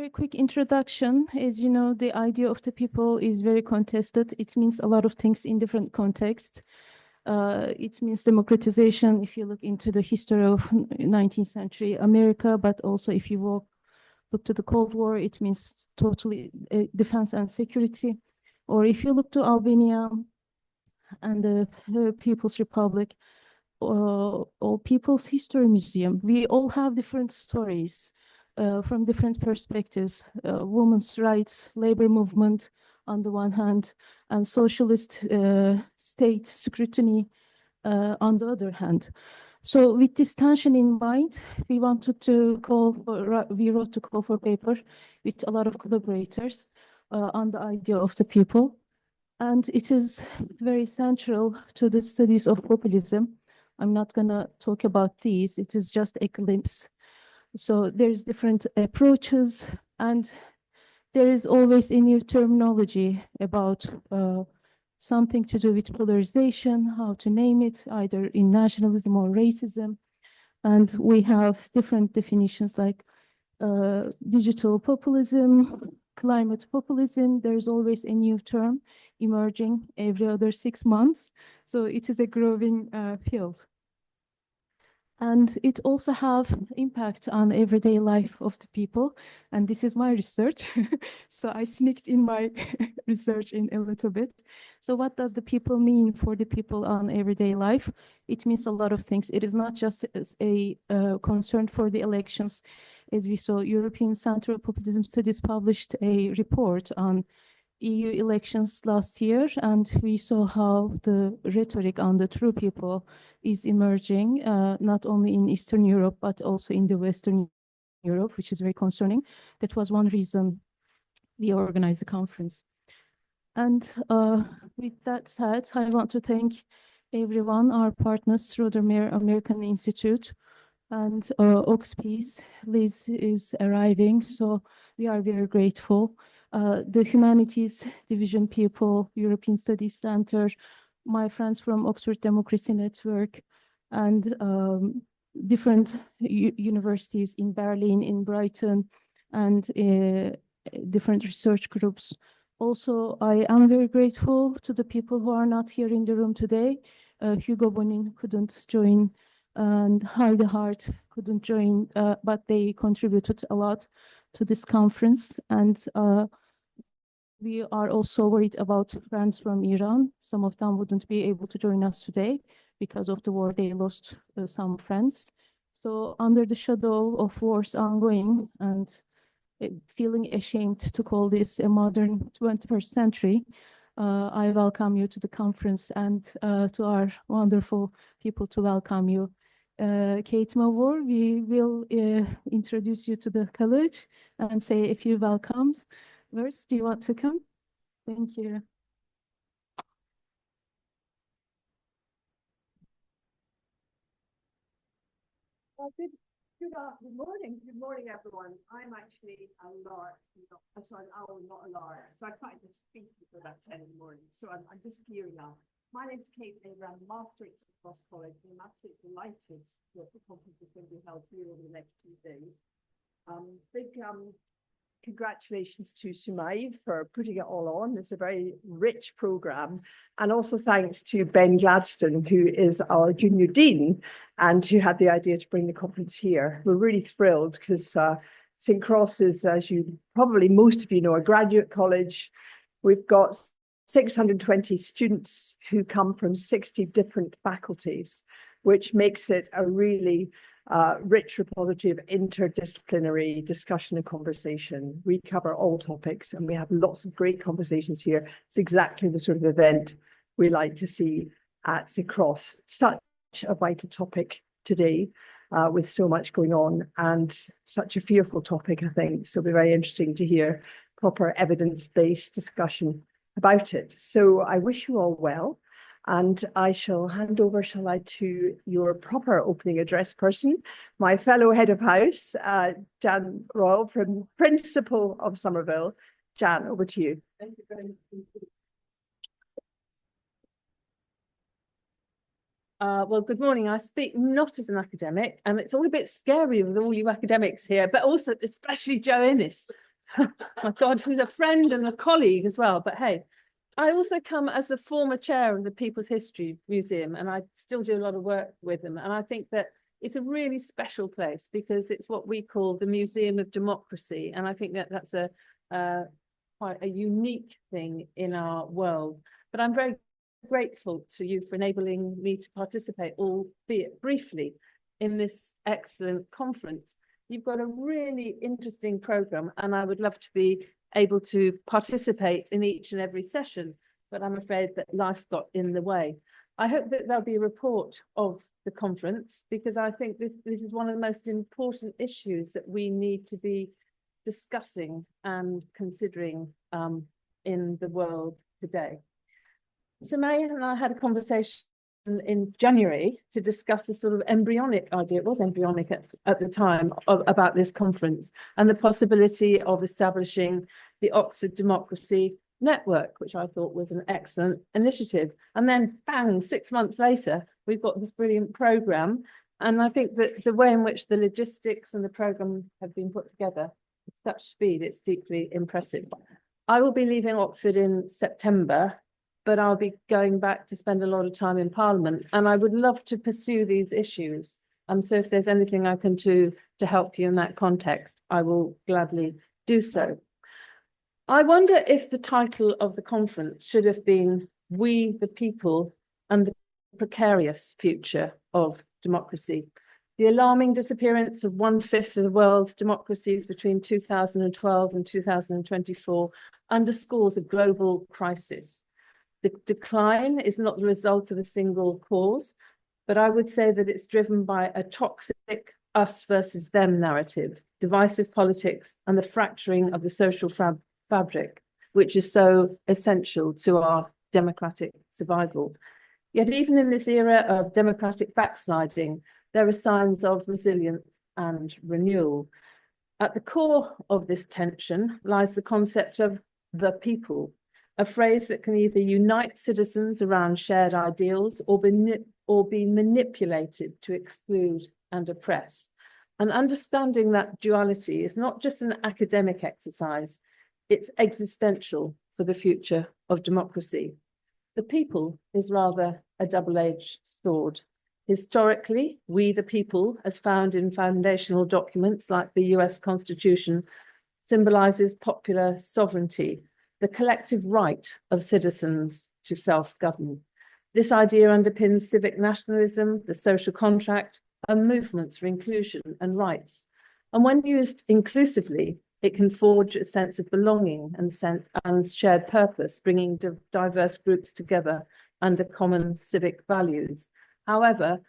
very quick introduction. As you know, the idea of the people is very contested. It means a lot of things in different contexts. It means democratization if you look into the history of 19th century America, but also if you look to the Cold War, it means totally defense and security. Or if you look to Albania and the People's Republic, or People's History Museum, we all have different stories from different perspectives. Women's rights, labor movement on the one hand, and socialist state scrutiny on the other hand. So with this tension in mind, we wanted to we wrote to call for paper with a lot of collaborators on the idea of the people. And it is very central to the studies of populism. I'm not gonna talk about these, it is just a glimpse. So there's different approaches, and there is always a new terminology about something to do with polarization, how to name it, either in nationalism or racism. And we have different definitions like digital populism, climate populism. There's always a new term emerging every other 6 months. So it is a growing field. And it also have impact on everyday life of the people. And this is my research. So I sneaked in my research in a little bit. So what does the people mean for the people on everyday life? It means a lot of things. It is not just a concern for the elections. As we saw, European Center of Populism Studies published a report on EU elections last year, and we saw how the rhetoric on the true people is emerging, not only in Eastern Europe, but also in the Western Europe, which is very concerning. That was one reason we organized the conference. And with that said, I want to thank everyone, our partners through the American Institute and OXPs. Liz is arriving, so we are very grateful. The Humanities Division people, European Studies Center, my friends from Oxford Democracy Network, and different universities in Berlin, in Brighton, and different research groups. Also, I am very grateful to the people who are not here in the room today. Hugo Bonin couldn't join, and Heide Hart couldn't join, but they contributed a lot to this conference. And we are also worried about friends from Iran. Some of them wouldn't be able to join us today because of the war. They lost some friends. So under the shadow of wars ongoing and feeling ashamed to call this a modern 21st century, I welcome you to the conference, and to our wonderful people to welcome you. Kate Mavor, we will introduce you to the college and say a few welcomes. Vers, do you want to come? Thank you. Well, good morning. Good morning, everyone. I'm actually a lawyer, sorry, not a lawyer. So I can't just speak for about 10 in the morning. So I'm just gearing up. My name's Kate Mavor. I'm a master at Cross College, and I'm absolutely delighted that the conference is going to be held here over the next 2 days. Big congratulations to Sümeyye for putting it all on. It's a very rich programme. And also thanks to Ben Gladstone, who is our junior dean and who had the idea to bring the conference here. We're really thrilled because St. Cross is, as you probably most of you know, a graduate college. We've got 620 students who come from 60 different faculties, which makes it a really rich repository of interdisciplinary discussion and conversation. We cover all topics and we have lots of great conversations here. It's exactly the sort of event we like to see at St. Cross. Such a vital topic today with so much going on, and such a fearful topic, I think. So it'll be very interesting to hear proper evidence-based discussion about it. So I wish you all well. And I shall hand over, shall I, to your proper opening address person, my fellow head of house, Jan Royal, from Principal of Somerville. Jan, over to you. Thank you very much. Well, good morning. I speak not as an academic, and it's all a bit scary with all you academics here, but also especially Joe Innes. my God, who's a friend and a colleague as well. But hey, I also come as the former chair of the People's History Museum, and I still do a lot of work with them. And I think that it's a really special place because it's what we call the Museum of Democracy. And I think that that's quite a unique thing in our world. But I'm very grateful to you for enabling me to participate, albeit briefly, in this excellent conference. You've got a really interesting program, and I would love to be able to participate in each and every session, but I'm afraid that life got in the way. I hope that there'll be a report of the conference, because I think this is one of the most important issues that we need to be discussing and considering in the world today. Sümeyye and I had a conversation in January to discuss a sort of embryonic idea, it was embryonic at the time, about this conference and the possibility of establishing the Oxford Democracy Network, which I thought was an excellent initiative. And then bang, 6 months later, we've got this brilliant programme. And I think that the way in which the logistics and the programme have been put together with such speed, it's deeply impressive. I will be leaving Oxford in September, but I'll be going back to spend a lot of time in Parliament, and I would love to pursue these issues. So if there's anything I can do to help you in that context, I will gladly do so. I wonder if the title of the conference should have been We the People and the Precarious Future of Democracy. The alarming disappearance of 1/5 of the world's democracies between 2012 and 2024 underscores a global crisis. The decline is not the result of a single cause, but I would say that it's driven by a toxic us versus them narrative, divisive politics, and the fracturing of the social fabric, which is so essential to our democratic survival. Yet even in this era of democratic backsliding, there are signs of resilience and renewal. At the core of this tension lies the concept of the people, a phrase that can either unite citizens around shared ideals or be manipulated to exclude and oppress. And understanding that duality is not just an academic exercise, it's existential for the future of democracy. The people is rather a double-edged sword. Historically, we the people, as found in foundational documents like the US Constitution, symbolizes popular sovereignty, the collective right of citizens to self-govern. This idea underpins civic nationalism, the social contract, and movements for inclusion and rights. And when used inclusively, it can forge a sense of belonging and shared purpose, bringing diverse groups together under common civic values. However,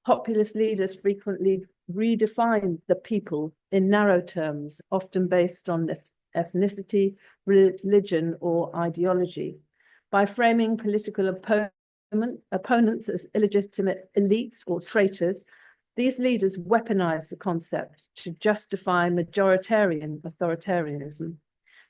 populist leaders frequently redefine the people in narrow terms, often based on ethnicity, religion, or ideology. By framing political opponents as illegitimate elites or traitors, these leaders weaponize the concept to justify majoritarian authoritarianism.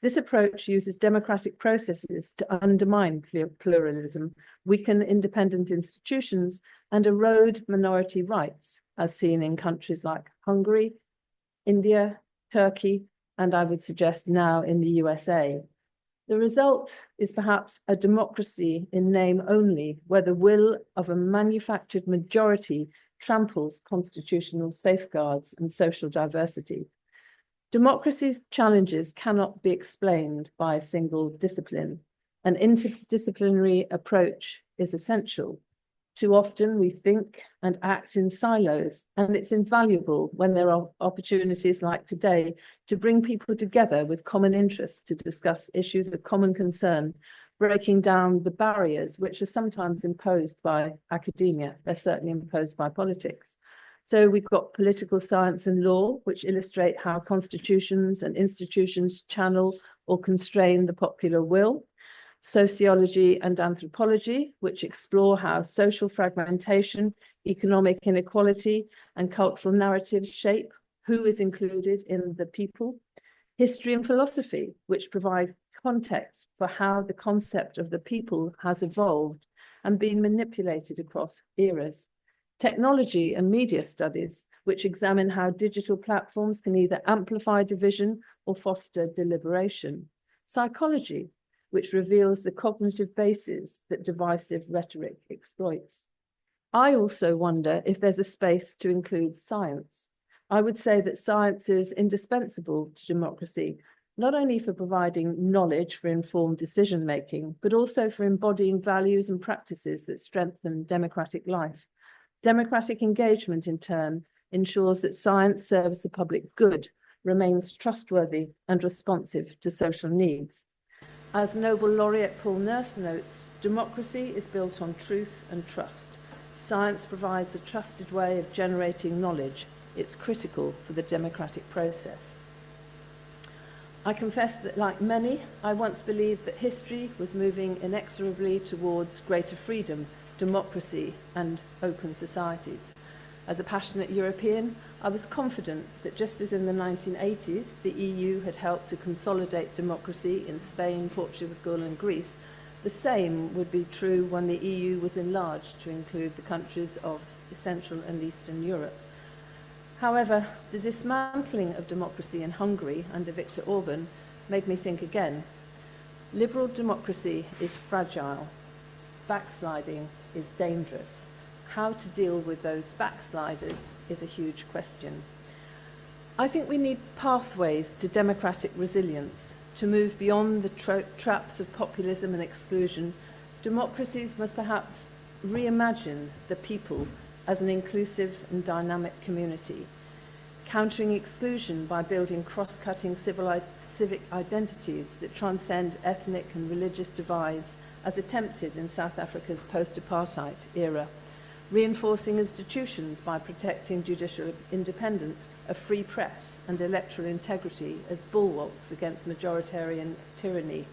This approach uses democratic processes to undermine pluralism, weaken independent institutions, and erode minority rights, as seen in countries like Hungary, India, Turkey, and I would suggest now in the USA. The result is perhaps a democracy in name only, where the will of a manufactured majority tramples constitutional safeguards and social diversity. Democracy's challenges cannot be explained by a single discipline. An interdisciplinary approach is essential. Too often we think and act in silos, and it's invaluable when there are opportunities like today to bring people together with common interests to discuss issues of common concern, breaking down the barriers which are sometimes imposed by academia. They're certainly imposed by politics. So we've got political science and law, which illustrate how constitutions and institutions channel or constrain the popular will. Sociology and anthropology, which explore how social fragmentation, economic inequality, and cultural narratives shape who is included in the people. History and philosophy, which provide context for how the concept of the people has evolved and been manipulated across eras. Technology and media studies, which examine how digital platforms can either amplify division or foster deliberation. Psychology, which reveals the cognitive bases that divisive rhetoric exploits. I also wonder if there's a space to include science. I would say that science is indispensable to democracy, not only for providing knowledge for informed decision-making, but also for embodying values and practices that strengthen democratic life. Democratic engagement, in turn, ensures that science serves the public good, remains trustworthy and responsive to social needs. As Nobel laureate Paul Nurse notes, democracy is built on truth and trust. Science provides a trusted way of generating knowledge. It's critical for the democratic process. I confess that, like many, I once believed that history was moving inexorably towards greater freedom, democracy, and open societies. As a passionate European, I was confident that just as in the 1980s, the EU had helped to consolidate democracy in Spain, Portugal, and Greece, the same would be true when the EU was enlarged to include the countries of Central and Eastern Europe. However, the dismantling of democracy in Hungary under Viktor Orban made me think again. Liberal democracy is fragile. Backsliding is dangerous. How to deal with those backsliders is a huge question. I think we need pathways to democratic resilience. To move beyond the traps of populism and exclusion, democracies must perhaps reimagine the people as an inclusive and dynamic community, countering exclusion by building cross-cutting civic identities that transcend ethnic and religious divides, as attempted in South Africa's post-apartheid era, reinforcing institutions by protecting judicial independence, a free press and electoral integrity as bulwarks against majoritarian tyranny,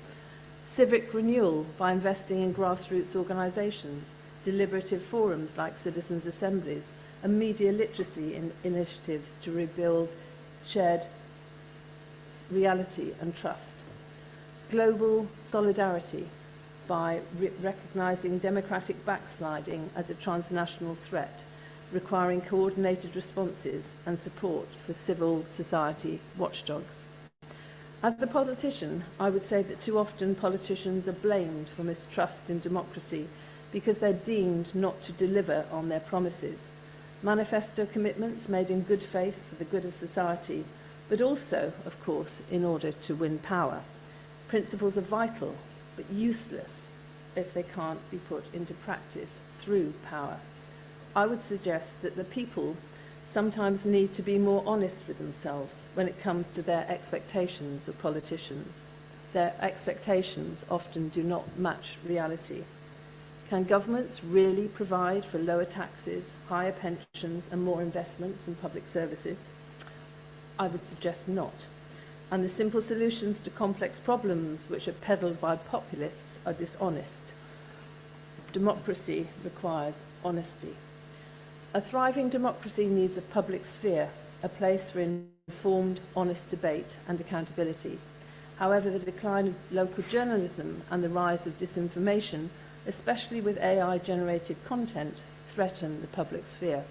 civic renewal by investing in grassroots organisations, deliberative forums like citizens' assemblies, and media literacy in initiatives to rebuild shared reality and trust. Global solidarity by recognising democratic backsliding as a transnational threat, requiring coordinated responses and support for civil society watchdogs. As a politician, I would say that too often politicians are blamed for mistrust in democracy because they're deemed not to deliver on their promises. Manifesto commitments made in good faith for the good of society, but also, of course, in order to win power. Principles are vital, but useless if they can't be put into practice through power. I would suggest that the people sometimes need to be more honest with themselves when it comes to their expectations of politicians. Their expectations often do not match reality. Can governments really provide for lower taxes, higher pensions, and more investment in public services? I would suggest not. And the simple solutions to complex problems which are peddled by populists are dishonest. Democracy requires honesty. A thriving democracy needs a public sphere, a place for informed, honest debate and accountability. However, the decline of local journalism and the rise of disinformation, especially with AI-generated content, threaten the public sphere.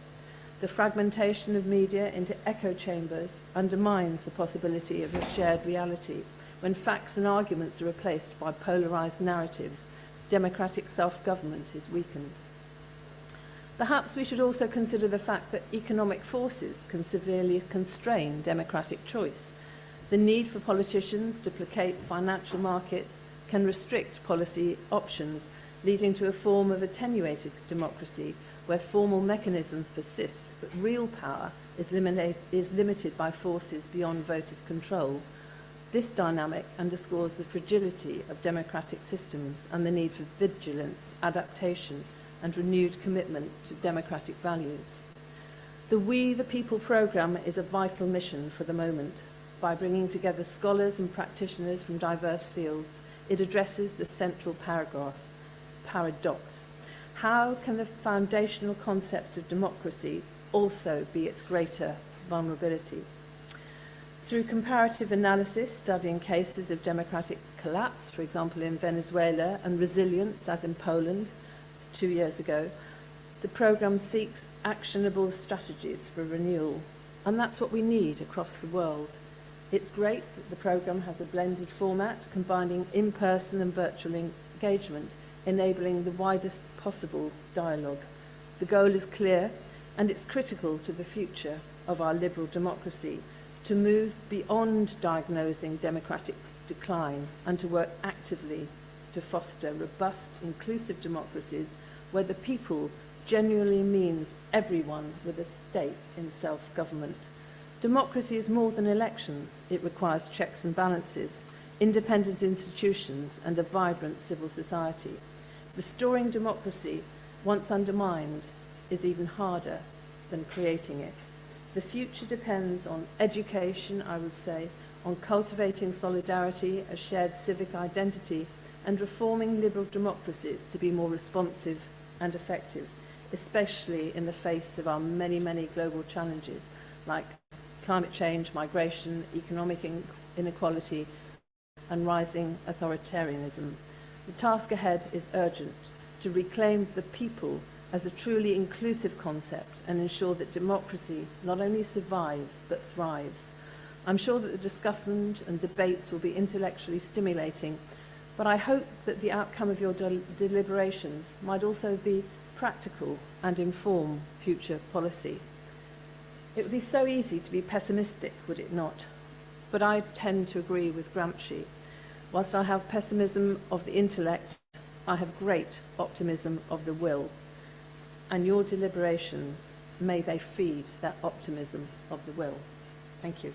The fragmentation of media into echo chambers undermines the possibility of a shared reality. When facts and arguments are replaced by polarized narratives, democratic self-government is weakened. Perhaps we should also consider the fact that economic forces can severely constrain democratic choice. The need for politicians to placate financial markets can restrict policy options, leading to a form of attenuated democracy where formal mechanisms persist, but real power is limited by forces beyond voters' control. This dynamic underscores the fragility of democratic systems and the need for vigilance, adaptation, and renewed commitment to democratic values. The We the People programme is a vital mission for the moment. By bringing together scholars and practitioners from diverse fields, it addresses the central paradox. How can the foundational concept of democracy also be its greater vulnerability? Through comparative analysis, studying cases of democratic collapse, for example in Venezuela, and resilience, as in Poland 2 years ago, The programme seeks actionable strategies for renewal, and that's what we need across the world. It's great that the programme has a blended format, combining in-person and virtual engagement, enabling the widest possible dialogue. The goal is clear, and it's critical to the future of our liberal democracy to move beyond diagnosing democratic decline and to work actively to foster robust, inclusive democracies where the people genuinely means everyone with a stake in self-government. Democracy is more than elections. It requires checks and balances, independent institutions, and a vibrant civil society. Restoring democracy, once undermined, is even harder than creating it. The future depends on education, I would say, on cultivating solidarity, a shared civic identity, and reforming liberal democracies to be more responsive and effective, especially in the face of our many, many global challenges like climate change, migration, economic inequality, and rising authoritarianism. The task ahead is urgent: to reclaim the people as a truly inclusive concept and ensure that democracy not only survives but thrives. I'm sure that the discussions and debates will be intellectually stimulating, but I hope that the outcome of your deliberations might also be practical and inform future policy. It would be so easy to be pessimistic, would it not? But I tend to agree with Gramsci. Whilst I have pessimism of the intellect, I have great optimism of the will. And your deliberations, may they feed that optimism of the will. Thank you.